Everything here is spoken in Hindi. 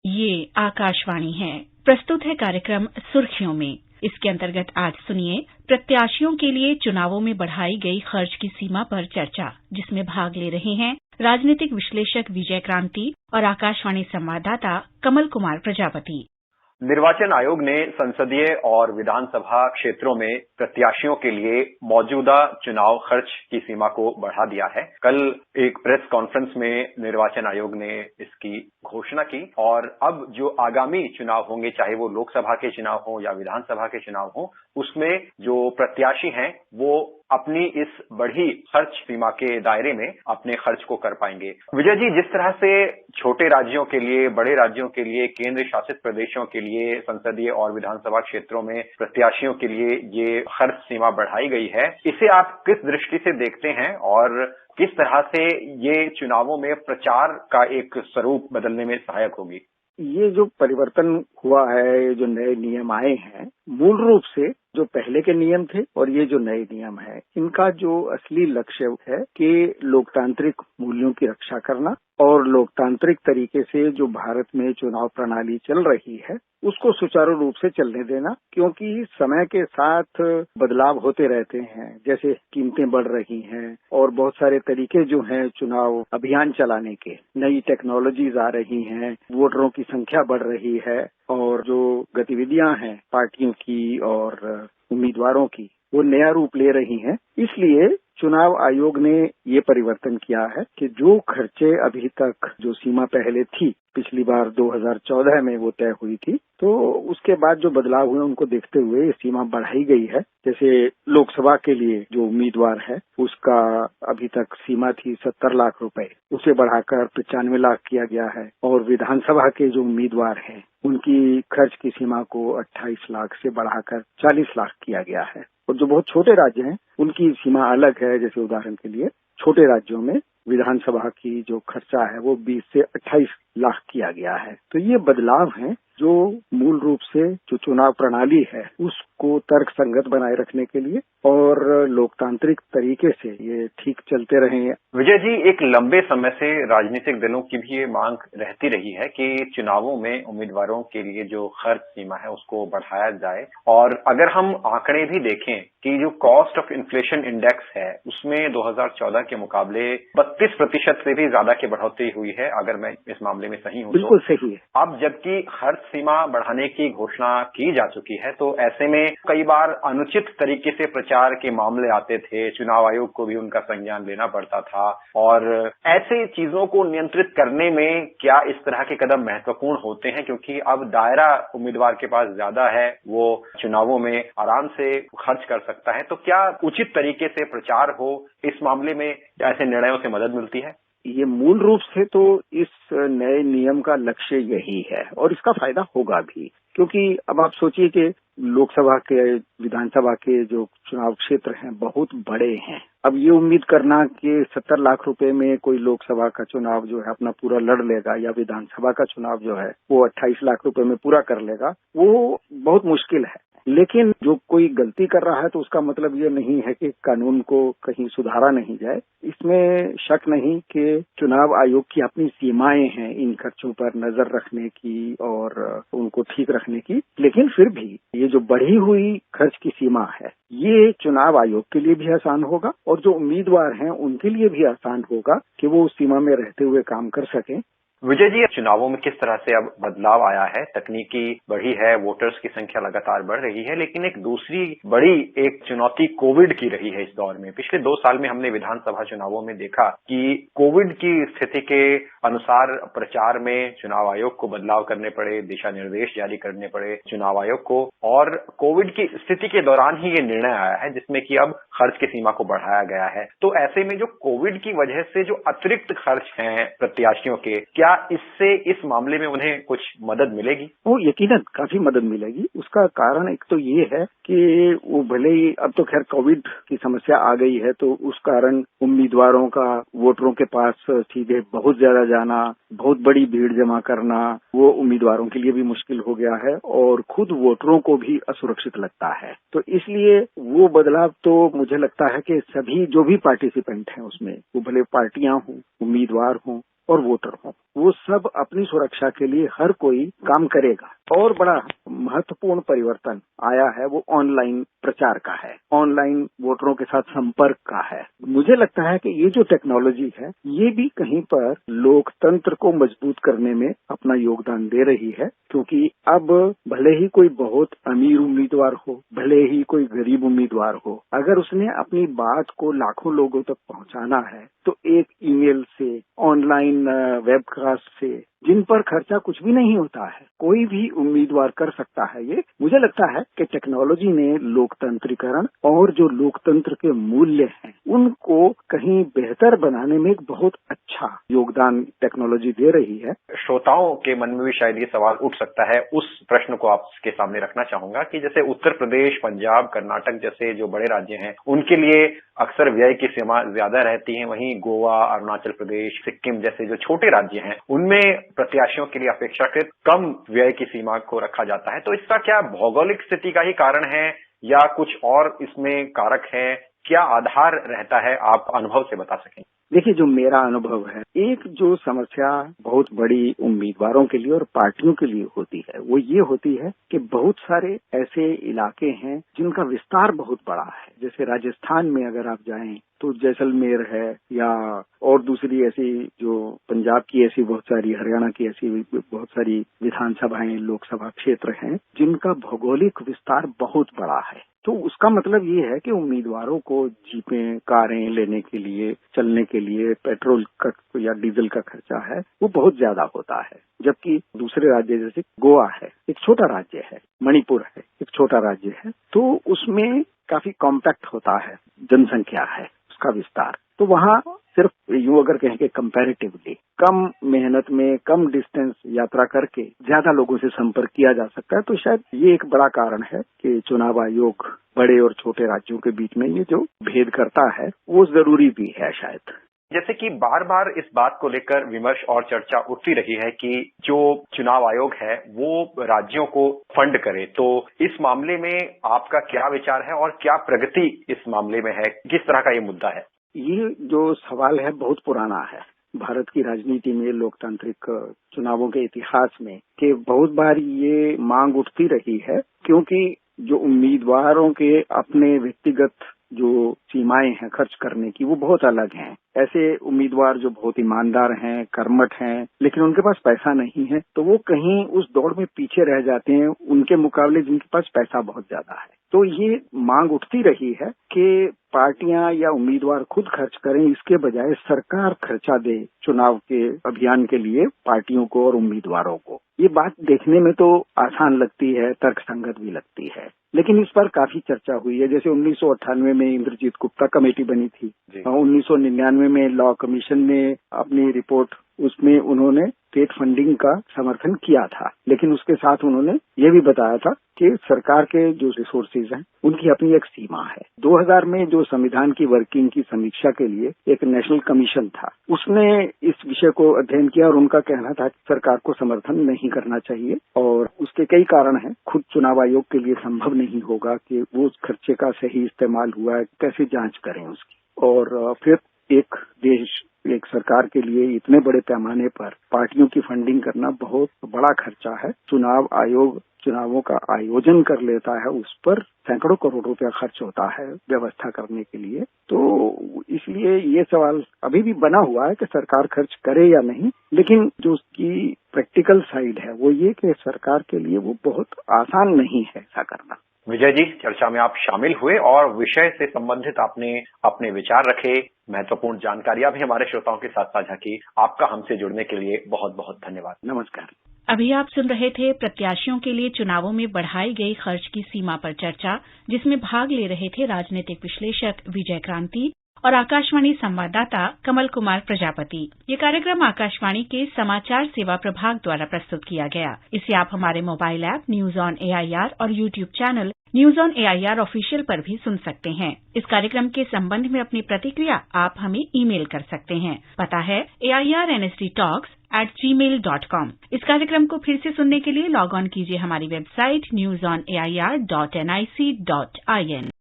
ये आकाशवाणी है। प्रस्तुत है कार्यक्रम सुर्खियों में। इसके अंतर्गत आज सुनिए प्रत्याशियों के लिए चुनावों में बढ़ाई गई खर्च की सीमा पर चर्चा, जिसमें भाग ले रहे हैं राजनीतिक विश्लेषक विजय क्रांति और आकाशवाणी संवाददाता कमल कुमार प्रजापति। निर्वाचन आयोग ने संसदीय और विधानसभा क्षेत्रों में प्रत्याशियों के लिए मौजूदा चुनाव खर्च की सीमा को बढ़ा दिया है। कल एक प्रेस कॉन्फ्रेंस में निर्वाचन आयोग ने इसकी घोषणा की और अब जो आगामी चुनाव होंगे, चाहे वो लोकसभा के चुनाव हो या विधानसभा के चुनाव हो, उसमें जो प्रत्याशी हैं वो अपनी इस बढ़ी खर्च सीमा के दायरे में अपने खर्च को कर पाएंगे। विजय जी, जिस तरह से छोटे राज्यों के लिए, बड़े राज्यों के लिए, केंद्र शासित प्रदेशों के लिए संसदीय और विधानसभा क्षेत्रों में प्रत्याशियों के लिए ये खर्च सीमा बढ़ाई गई है, इसे आप किस दृष्टि से देखते हैं और किस तरह से ये चुनावों में प्रचार का एक स्वरूप बदलने में सहायक होगी? ये जो परिवर्तन हुआ है, जो नए नियम आए हैं, मूल रूप से जो पहले के नियम थे और ये जो नए नियम है, इनका जो असली लक्ष्य है कि लोकतांत्रिक मूल्यों की रक्षा करना और लोकतांत्रिक तरीके से जो भारत में चुनाव प्रणाली चल रही है उसको सुचारू रूप से चलने देना, क्योंकि समय के साथ बदलाव होते रहते हैं। जैसे कीमतें बढ़ रही हैं और बहुत सारे तरीके जो हैं चुनाव अभियान चलाने के, नई टेक्नोलॉजीज आ रही हैं, वोटरों की संख्या बढ़ रही है और जो गतिविधियां हैं पार्टियों की और उम्मीदवारों की, वो नया रूप ले रही हैं। इसलिए चुनाव आयोग ने ये परिवर्तन किया है कि जो खर्चे अभी तक, जो सीमा पहले थी, पिछली बार 2014 में वो तय हुई थी, तो उसके बाद जो बदलाव हुए उनको देखते हुए ये सीमा बढ़ाई गई है। जैसे लोकसभा के लिए जो उम्मीदवार है उसका अभी तक सीमा थी 70 लाख रुपए, उसे बढ़ाकर 95 लाख किया गया है और विधानसभा के जो उम्मीदवार हैं उनकी खर्च की सीमा को 28 लाख से बढ़ाकर 40 लाख किया गया है। और जो बहुत छोटे राज्य हैं उनकी सीमा अलग है। जैसे उदाहरण के लिए छोटे राज्यों में विधानसभा की जो खर्चा है वो 20 से 28 लाख किया गया है। तो ये बदलाव हैं जो मूल रूप से जो चुनाव प्रणाली है उसको तर्क संगत बनाए रखने के लिए और लोकतांत्रिक तरीके से ये ठीक चलते रहे। विजय जी, एक लंबे समय से राजनीतिक दलों की भी ये मांग रहती रही है कि चुनावों में उम्मीदवारों के लिए जो खर्च सीमा है उसको बढ़ाया जाए। और अगर हम आंकड़े भी देखें कि जो कॉस्ट ऑफ इन्फ्लेशन इंडेक्स है उसमें 2014 के मुकाबले 32% से भी ज्यादा की बढ़ोतरी हुई है, अगर मैं इस मामले में सही हूं। बिल्कुल सही है। अब जबकि खर्च सीमा बढ़ाने की घोषणा की जा चुकी है, तो ऐसे में कई बार अनुचित तरीके से प्रचार के मामले आते थे, चुनाव आयोग को भी उनका संज्ञान लेना पड़ता था। और ऐसे चीजों को नियंत्रित करने में क्या इस तरह के कदम महत्वपूर्ण होते हैं, क्योंकि अब दायरा उम्मीदवार के पास ज्यादा है, वो चुनावों में आराम से खर्च कर सकता है। तो क्या उचित तरीके से प्रचार हो, इस मामले में ऐसे निर्णयों से मदद मिलती है? ये मूल रूप से तो इस नए नियम का लक्ष्य यही है और इसका फायदा होगा भी, क्योंकि अब आप सोचिए कि लोकसभा के, विधानसभा के जो चुनाव क्षेत्र हैं बहुत बड़े हैं। अब ये उम्मीद करना कि 70 लाख रुपए में कोई लोकसभा का चुनाव जो है अपना पूरा लड़ लेगा या विधानसभा का चुनाव जो है वो 28 लाख रुपए में पूरा कर लेगा, वो बहुत मुश्किल है। लेकिन जो कोई गलती कर रहा है तो उसका मतलब ये नहीं है कि कानून को कहीं सुधारा नहीं जाए। इसमें शक नहीं कि चुनाव आयोग की अपनी सीमाएं हैं इन खर्चों पर नजर रखने की और उनको ठीक रखने की। लेकिन फिर भी ये जो बढ़ी हुई खर्च की सीमा है ये चुनाव आयोग के लिए भी आसान होगा और जो उम्मीदवार हैं उनके लिए भी आसान होगा कि वो उस सीमा में रहते हुए काम कर सकें। विजय जी, चुनावों में किस तरह से अब बदलाव आया है, तकनीकी बढ़ी है, वोटर्स की संख्या लगातार बढ़ रही है, लेकिन एक दूसरी बड़ी एक चुनौती कोविड की रही है इस दौर में। पिछले 2 साल में हमने विधानसभा चुनावों में देखा कि कोविड की स्थिति के अनुसार प्रचार में चुनाव आयोग को बदलाव करने पड़े, दिशा निर्देश जारी करने पड़े चुनाव आयोग को, और कोविड की स्थिति के दौरान ही ये निर्णय आया है जिसमें कि अब खर्च की सीमा को बढ़ाया गया है। तो ऐसे में जो कोविड की वजह से जो अतिरिक्त खर्च हैं प्रत्याशियों के, क्या इससे इस मामले में उन्हें कुछ मदद मिलेगी? वो यकीनन काफी मदद मिलेगी। उसका कारण एक तो ये है कि वो भले ही अब तो खैर कोविड की समस्या आ गई है तो उस कारण उम्मीदवारों का वोटरों के पास सीधे बहुत ज्यादा जाना, बहुत बड़ी भीड़ जमा करना, वो उम्मीदवारों के लिए भी मुश्किल हो गया है और खुद वोटरों को भी असुरक्षित लगता है। तो इसलिए वो बदलाव तो मुझे लगता है कि सभी जो भी पार्टिसिपेंट हैं उसमें, वो भले पार्टियां हों, उम्मीदवार हों और वोटर हों, वो सब अपनी सुरक्षा के लिए हर कोई काम करेगा। और बड़ा महत्वपूर्ण परिवर्तन आया है वो ऑनलाइन प्रचार का है, ऑनलाइन वोटरों के साथ संपर्क का है। मुझे लगता है कि ये जो टेक्नोलॉजी है ये भी कहीं पर लोकतंत्र को मजबूत करने में अपना योगदान दे रही है, क्योंकि अब भले ही कोई बहुत अमीर उम्मीदवार हो, भले ही कोई गरीब उम्मीदवार हो, अगर उसने अपनी बात को लाखों लोगों तक पहुंचाना है तो एक ईमेल से, ऑनलाइन वेबकास्ट से, जिन पर खर्चा कुछ भी नहीं होता है, कोई भी उम्मीदवार कर सकता है। ये मुझे लगता है कि टेक्नोलॉजी ने लोकतंत्रीकरण और जो लोकतंत्र के मूल्य हैं उनको कहीं बेहतर बनाने में एक बहुत अच्छा योगदान टेक्नोलॉजी दे रही है। श्रोताओं के मन में भी शायद ये सवाल उठ सकता है, उस प्रश्न को आपके सामने रखना चाहूंगा कि जैसे उत्तर प्रदेश, पंजाब, कर्नाटक जैसे जो बड़े राज्य हैं उनके लिए अक्सर व्यय की सीमा ज्यादा रहती है, वहीं गोवा, अरुणाचल प्रदेश, सिक्किम जैसे जो छोटे राज्य हैं उनमें प्रत्याशियों के लिए अपेक्षाकृत कम व्यय की सीमा को रखा जाता है। तो इसका क्या भौगोलिक स्थिति का ही कारण है या कुछ और इसमें कारक है? क्या आधार रहता है, आप अनुभव से बता सकें? देखिए, जो मेरा अनुभव है, एक जो समस्या बहुत बड़ी उम्मीदवारों के लिए और पार्टियों के लिए होती है वो ये होती है कि बहुत सारे ऐसे इलाके हैं जिनका विस्तार बहुत बड़ा है। जैसे राजस्थान में अगर आप जाएं तो जैसलमेर है, या और दूसरी ऐसी जो पंजाब की ऐसी बहुत सारी, हरियाणा की ऐसी बहुत सारी विधानसभाएं, लोकसभा क्षेत्र हैं जिनका भौगोलिक विस्तार बहुत बड़ा है। तो उसका मतलब ये है कि उम्मीदवारों को जीपें, कारें लेने के लिए, चलने के लिए पेट्रोल का या डीजल का खर्चा है वो बहुत ज्यादा होता है। जबकि दूसरे राज्य जैसे गोवा है, एक छोटा राज्य है, मणिपुर है, एक छोटा राज्य है, तो उसमें काफी कॉम्पैक्ट होता है, जनसंख्या है, उसका विस्तार। तो वहाँ सिर्फ यूं अगर कहें कि कंपैरेटिवली कम मेहनत में, कम डिस्टेंस यात्रा करके ज्यादा लोगों से संपर्क किया जा सकता है। तो शायद ये एक बड़ा कारण है कि चुनाव आयोग बड़े और छोटे राज्यों के बीच में ये जो भेद करता है वो जरूरी भी है शायद। जैसे कि बार बार इस बात को लेकर विमर्श और चर्चा उठती रही है कि जो चुनाव आयोग है वो राज्यों को फंड करे, तो इस मामले में आपका क्या विचार है और क्या प्रगति इस मामले में है? किस तरह का ये मुद्दा है? ये जो सवाल है बहुत पुराना है भारत की राजनीति में, लोकतांत्रिक चुनावों के इतिहास में, कि बहुत बार ये मांग उठती रही है, क्योंकि जो उम्मीदवारों के अपने व्यक्तिगत जो सीमाएं हैं खर्च करने की वो बहुत अलग हैं। ऐसे उम्मीदवार जो बहुत ईमानदार हैं, कर्मठ हैं, लेकिन उनके पास पैसा नहीं है, तो वो कहीं उस दौड़ में पीछे रह जाते हैं उनके मुकाबले जिनके पास पैसा बहुत ज्यादा है। तो ये मांग उठती रही है कि पार्टियां या उम्मीदवार खुद खर्च करें, इसके बजाय सरकार खर्चा दे चुनाव के अभियान के लिए पार्टियों को और उम्मीदवारों को। ये बात देखने में तो आसान लगती है, तर्कसंगत भी लगती है, लेकिन इस पर काफी चर्चा हुई है। जैसे 1998 में इंद्रजीत गुप्ता कमेटी बनी थी, 1999 में लॉ कमीशन ने अपनी रिपोर्ट, उसमें उन्होंने स्टेट फंडिंग का समर्थन किया था, लेकिन उसके साथ उन्होंने ये भी बताया था कि सरकार के जो रिसोर्सेज हैं उनकी अपनी एक सीमा है। 2000 में जो संविधान की वर्किंग की समीक्षा के लिए एक नेशनल कमीशन था, उसने इस विषय को अध्ययन किया और उनका कहना था कि सरकार को समर्थन नहीं करना चाहिए और उसके कई कारण हैं। खुद चुनाव आयोग के लिए संभव नहीं होगा कि वो उस खर्चे का सही इस्तेमाल हुआ है, कैसे जांच करें उसकी। और फिर एक देश, एक सरकार के लिए इतने बड़े पैमाने पर पार्टियों की फंडिंग करना बहुत बड़ा खर्चा है। चुनाव आयोग चुनावों का आयोजन कर लेता है, उस पर सैकड़ों करोड़ रुपया खर्च होता है व्यवस्था करने के लिए। तो इसलिए ये सवाल अभी भी बना हुआ है कि सरकार खर्च करे या नहीं, लेकिन जो उसकी प्रैक्टिकल साइड है वो ये कि सरकार के लिए वो बहुत आसान नहीं है ऐसा करना। विजय जी, चर्चा में आप शामिल हुए और विषय से संबंधित आपने अपने विचार रखे, महत्वपूर्ण जानकारियां भी हमारे श्रोताओं के साथ साझा की। आपका हमसे जुड़ने के लिए बहुत बहुत धन्यवाद। नमस्कार। अभी आप सुन रहे थे प्रत्याशियों के लिए चुनावों में बढ़ाई गई खर्च की सीमा पर चर्चा, जिसमें भाग ले रहे थे राजनीतिक विश्लेषक विजय क्रांति और आकाशवाणी संवाददाता कमल कुमार प्रजापति। ये कार्यक्रम आकाशवाणी के समाचार सेवा प्रभाग द्वारा प्रस्तुत किया गया। इसे आप हमारे mobile app news on AIR और YouTube channel news on AIR official पर भी सुन सकते हैं। इस कार्यक्रम के संबंध में अपनी प्रतिक्रिया आप हमें ईमेल कर सकते हैं। पता है airnsdtalks@gmail.com। इस कार्यक्रम को फिर से सुनने के लिए लॉग ऑन कीजिए हमारी वेबसाइट newsonair.nic.in।